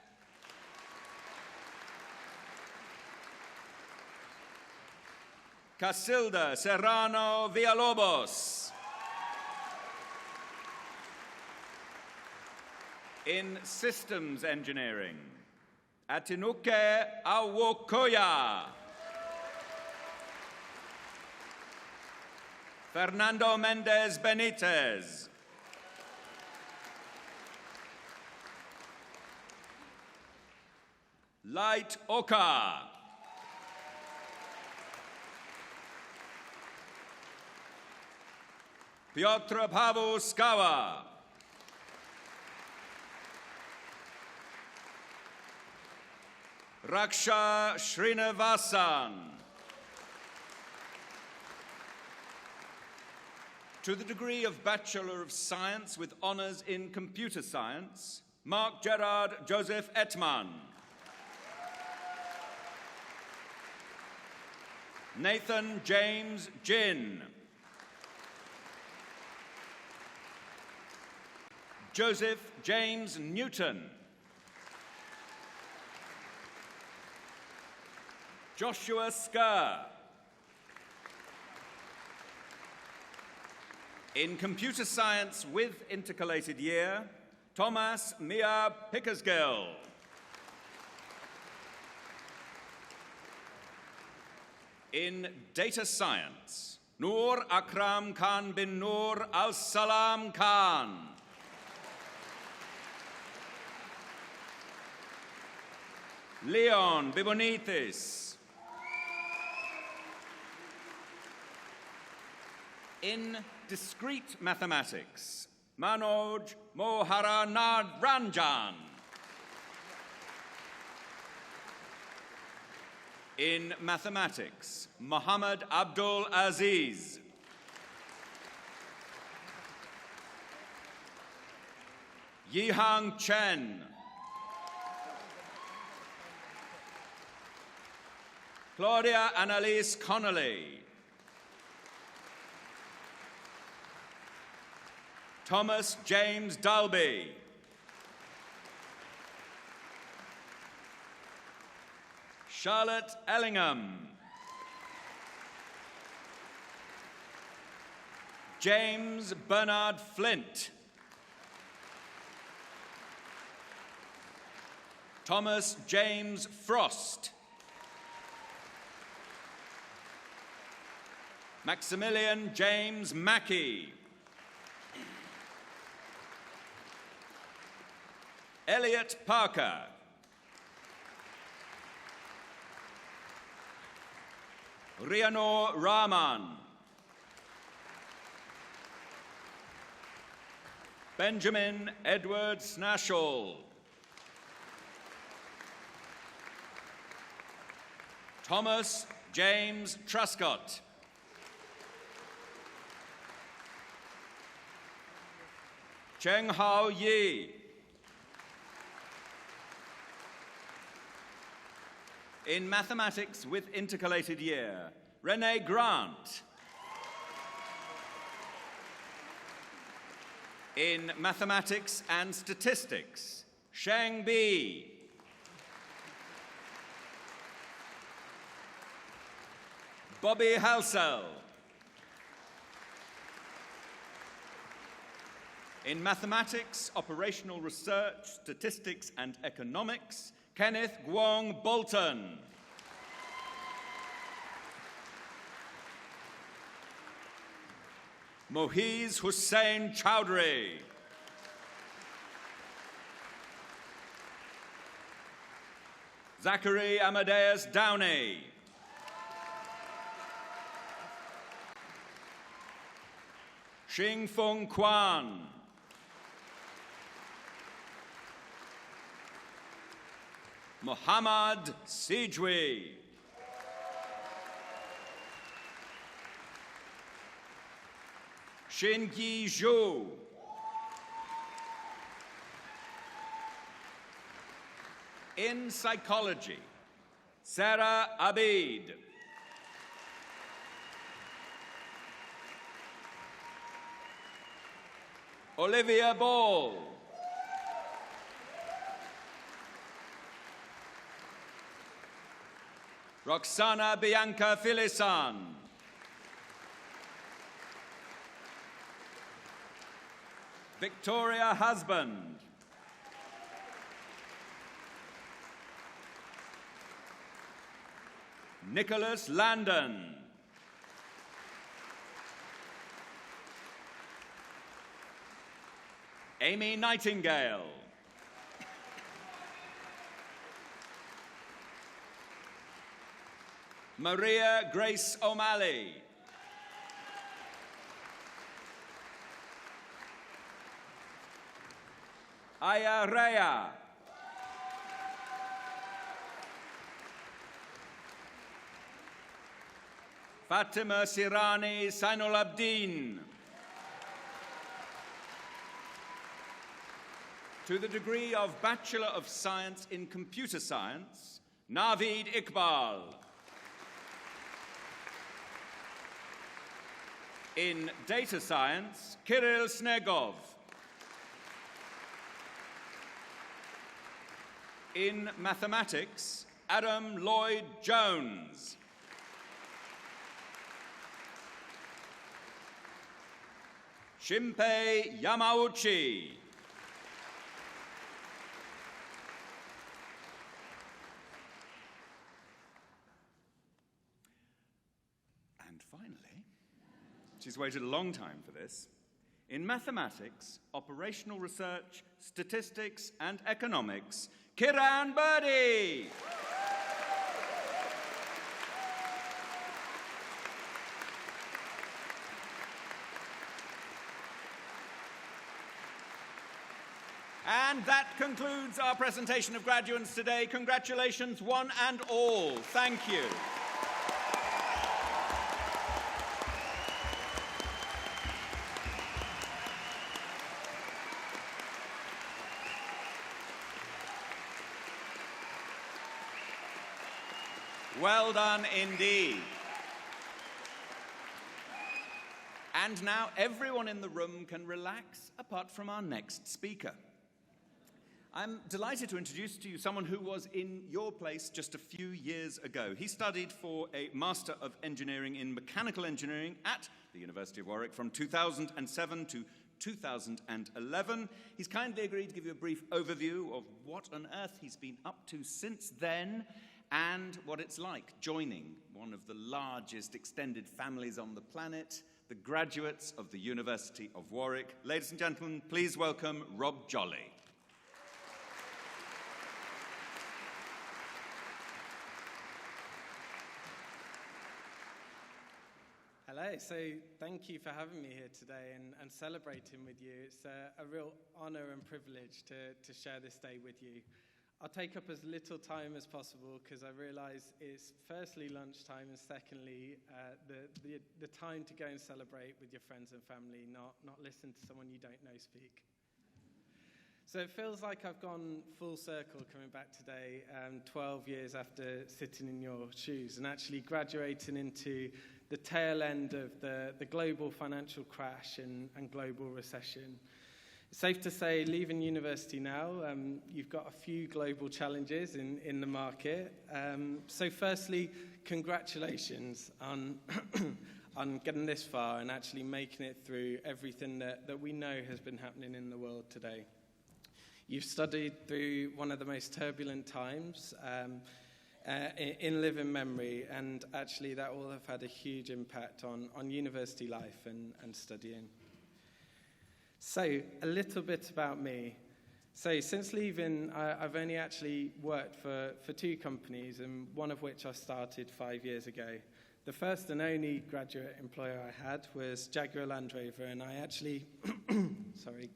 Casilda Serrano Villalobos. In Systems Engineering, Atinuke Awokoya. Fernando Mendez Benitez. Light Oka. Piotr Pavel Skała. Raksha Srinivasan. To the degree of Bachelor of Science with honours in Computer Science, Mark Gerard Joseph Ettman. Nathan James Jin. Joseph James Newton. Joshua Skur. In Computer Science with Intercalated Year, Thomas Mia Pickersgill. In Data Science, Noor Akram Khan bin Noor Al-Salam Khan. Leon Bibonitis. In Discrete Mathematics, Manoj Moharanarajan. In mathematics, Muhammad Abdul Aziz. Yihang Chen. Claudia Annalise Connolly. Thomas James Dalby. Charlotte Ellingham. James Bernard Flint. Thomas James Frost. Maximilian James Mackey. Elliot Parker. Rianor Rahman. Benjamin Edward Snashall. Thomas James Truscott. Cheng Hao Yi. In mathematics with intercalated year, Renee Grant. In mathematics and statistics, Sheng Bi. Bobby Halsell. In mathematics, operational research, statistics and economics, Kenneth Guong Bolton. Mohiz Hussain Chowdhury. Zachary Amadeus Downey. Xing Feng Quan. Muhammad Sijwi. Xinyi Zhou. In psychology, Sarah Abid. Olivia Ball. Roxana Bianca Filisan. Victoria Husband. Nicholas Landon. Amy Nightingale. Maria Grace O'Malley. Aya Rea. Fatima Sirani Sainul Abdin. To the degree of Bachelor of Science in Computer Science, Naveed Iqbal. In Data Science, Kirill Snegov. In Mathematics, Adam Lloyd Jones. Shimpei Yamauchi. And finally, she's waited a long time for this. In mathematics, operational research, statistics, and economics, Kiran Birdy. And that concludes our presentation of graduates today. Congratulations, one and all. Thank you. Well done indeed. And now everyone in the room can relax, apart from our next speaker. I'm delighted to introduce to you someone who was in your place just a few years ago. He studied for a Master of Engineering in Mechanical Engineering at the University of Warwick from 2007 to 2011. He's kindly agreed to give you a brief overview of what on earth he's been up to since then and what it's like joining one of the largest extended families on the planet, the graduates of the University of Warwick. Ladies and gentlemen, please welcome Rob Jolly. Hello, so thank you for having me here today and celebrating with you. It's a real honor and privilege to share this day with you. I'll take up as little time as possible because I realize it's firstly lunchtime and secondly the time to go and celebrate with your friends and family, not listen to someone you don't know speak. So it feels like I've gone full circle coming back today, 12 years after sitting in your shoes and actually graduating into the tail end of the global financial crash and global recession. It's safe to say, leaving university now, you've got a few global challenges in the market. So firstly, congratulations on on getting this far and actually making it through everything that we know has been happening in the world today. You've studied through one of the most turbulent times in living memory, and actually that will have had a huge impact on university life and studying. So, a little bit about me. So, since leaving, I've only actually worked for two companies, and one of which I started 5 years ago. The first and only graduate employer I had was Jaguar Land Rover, and I actually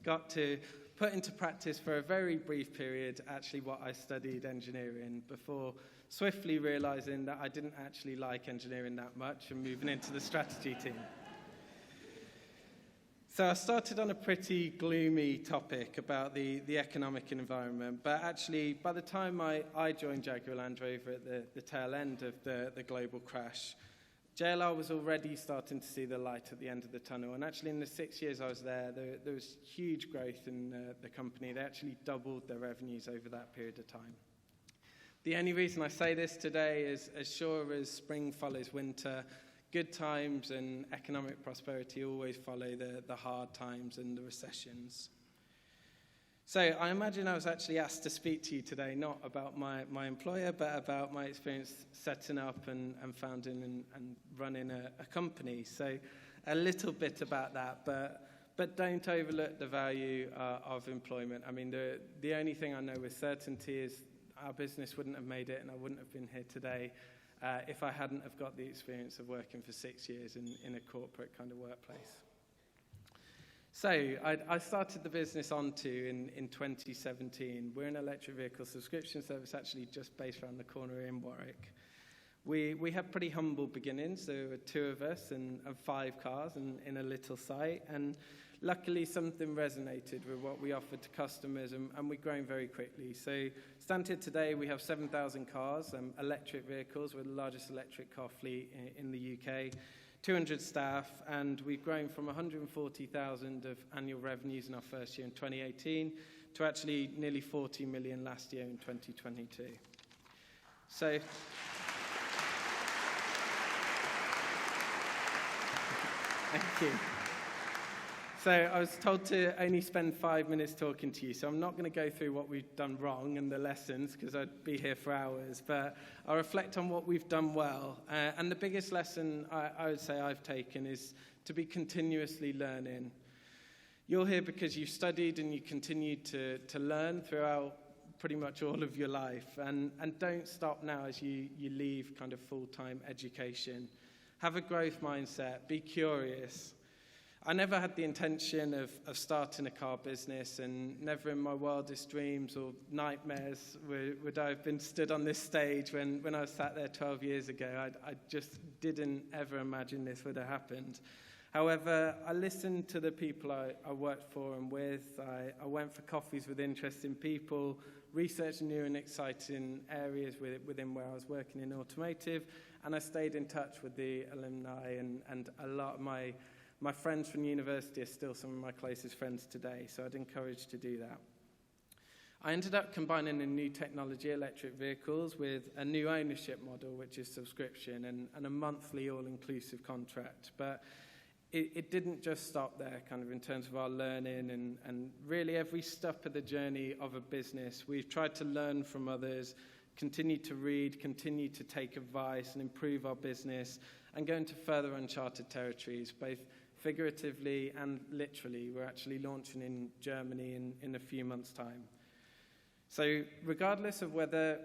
got to put into practice for a very brief period actually what I studied engineering before swiftly realizing that I didn't actually like engineering that much and moving into the strategy team. So I started on a pretty gloomy topic about the economic environment, but actually by the time I joined Jaguar Land Rover at the tail end of the global crash, JLR was already starting to see the light at the end of the tunnel, and actually in the 6 years I was there was huge growth in the company. They actually doubled their revenues over that period of time. The only reason I say this today is, as sure as spring follows winter, good times and economic prosperity always follow the hard times and the recessions. So I imagine I was actually asked to speak to you today, not about my employer, but about my experience setting up and founding and running a company. So a little bit about that, but don't overlook the value of employment. I mean, the only thing I know with certainty is our business wouldn't have made it and I wouldn't have been here today if I hadn't have got the experience of working for 6 years in a corporate kind of workplace. So I started the business Onto in 2017. We're an electric vehicle subscription service actually just based around the corner in Warwick. We had pretty humble beginnings. There were 2 of us and 5 cars in a little site. And luckily something resonated with what we offered to customers and we've grown very quickly. So standing today, we have 7,000 cars, electric vehicles. We're the largest electric car fleet in the UK. 200 staff, and we've grown from 140,000 of annual revenues in our first year in 2018 to actually nearly 40 million last year in 2022. So, thank you. So I was told to only spend 5 minutes talking to you, so I'm not going to go through what we've done wrong and the lessons, because I'd be here for hours, but I'll reflect on what we've done well. And the biggest lesson I would say I've taken is to be continuously learning. You're here because you've studied and you continue to learn throughout pretty much all of your life, and don't stop now as you leave kind of full-time education. Have a growth mindset, be curious. I never had the intention of starting a car business, and never in my wildest dreams or nightmares would I have been stood on this stage when I was sat there 12 years ago. I just didn't ever imagine this would have happened. However, I listened to the people I worked for and with. I went for coffees with interesting people, researched new and exciting areas within where I was working in automotive, and I stayed in touch with the alumni, and a lot of my friends from university are still some of my closest friends today, so I'd encourage to do that. I ended up combining a new technology, electric vehicles, with a new ownership model, which is subscription, and a monthly all-inclusive contract. But it didn't just stop there, kind of in terms of our learning, and really every step of the journey of a business, we've tried to learn from others, continue to read, continue to take advice and improve our business, and go into further uncharted territories, both figuratively and literally. We're actually launching in Germany in a few months' time. So regardless of whether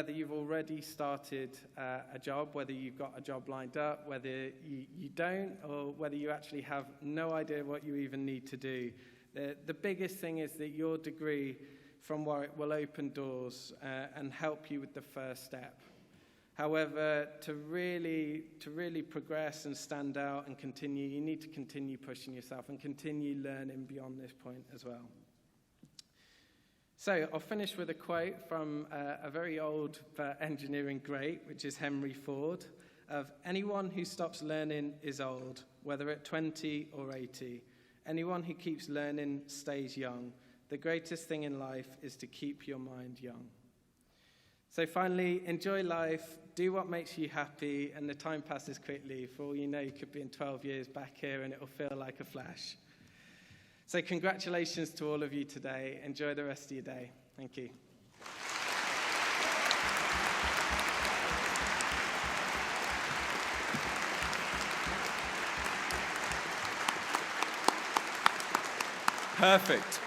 you've already started a job, whether you've got a job lined up, whether you don't, or whether you actually have no idea what you even need to do, the biggest thing is that your degree from Warwick will open doors and help you with the first step. However, to really progress and stand out and continue, you need to continue pushing yourself and continue learning beyond this point as well. So I'll finish with a quote from a very old engineering great, which is Henry Ford, of anyone who stops learning is old, whether at 20 or 80. Anyone who keeps learning stays young. The greatest thing in life is to keep your mind young. So finally, enjoy life, do what makes you happy, and the time passes quickly. For all you know, you could be in 12 years back here and it'll feel like a flash. So congratulations to all of you today. Enjoy the rest of your day. Thank you. Perfect.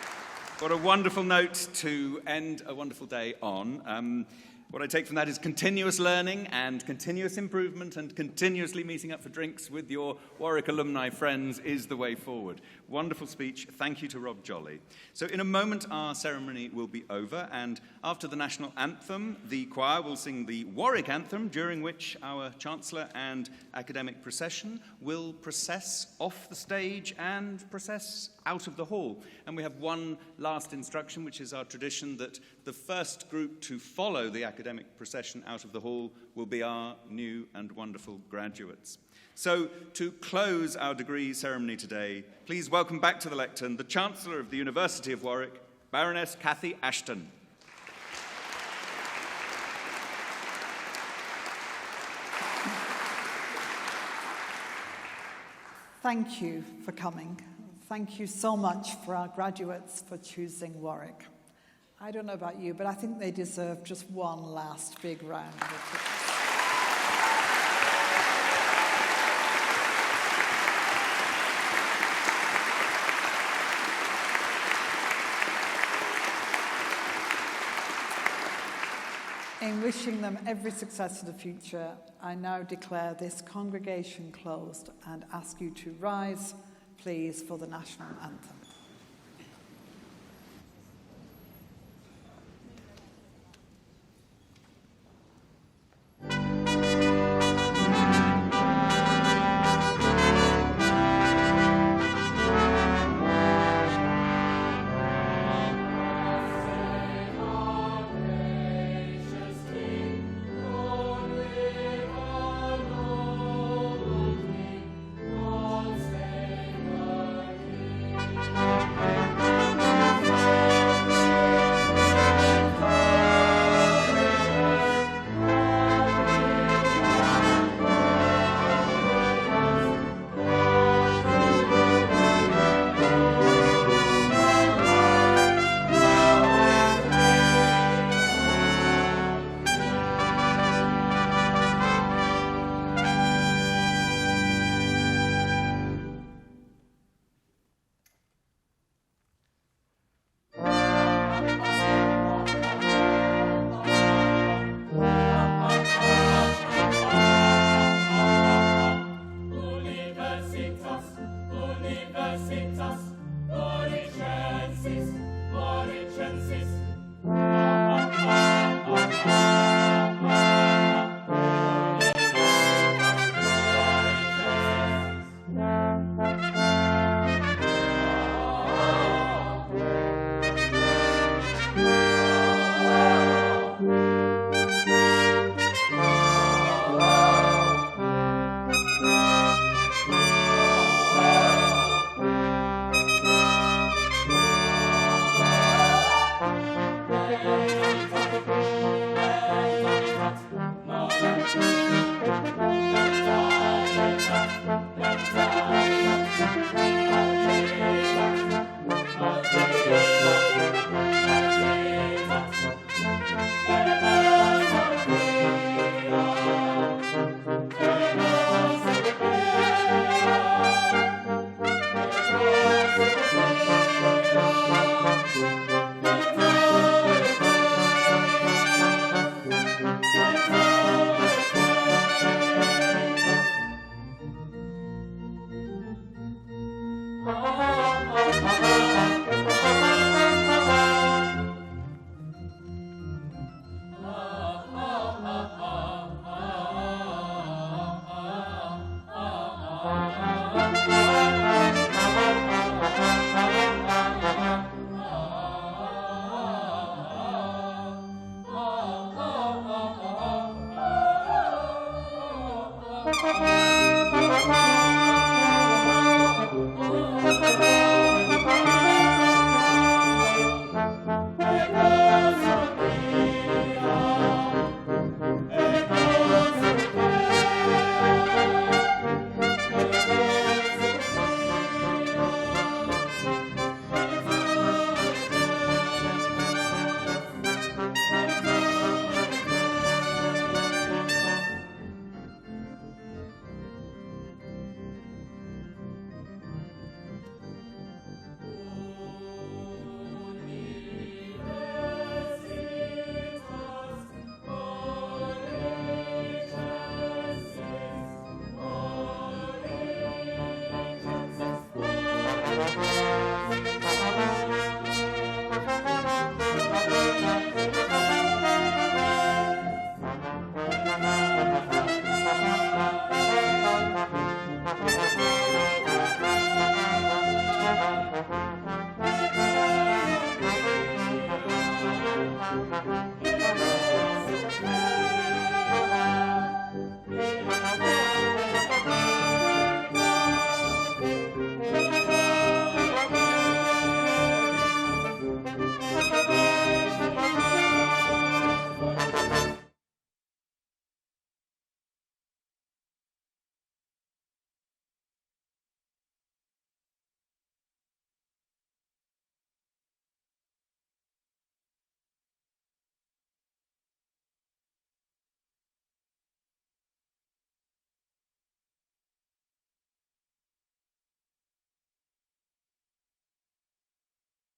What a wonderful note to end a wonderful day on. What I take from that is continuous learning and continuous improvement, and continuously meeting up for drinks with your Warwick alumni friends is the way forward. Wonderful speech. Thank you to Rob Jolly. So in a moment, our ceremony will be over, and after the national anthem, the choir will sing the Warwick anthem, during which our Chancellor and academic procession will process off the stage and process out of the hall. And we have one last instruction, which is our tradition, that the first group to follow the academic procession out of the hall will be our new and wonderful graduates. So, to close our degree ceremony today, please welcome back to the lectern the Chancellor of the University of Warwick, Baroness Cathy Ashton. Thank you for coming. Thank you so much for our graduates for choosing Warwick. I don't know about you, but I think they deserve just one last big round of applause. In wishing them every success in the future, I now declare this congregation closed and ask you to rise, please, for the national anthem.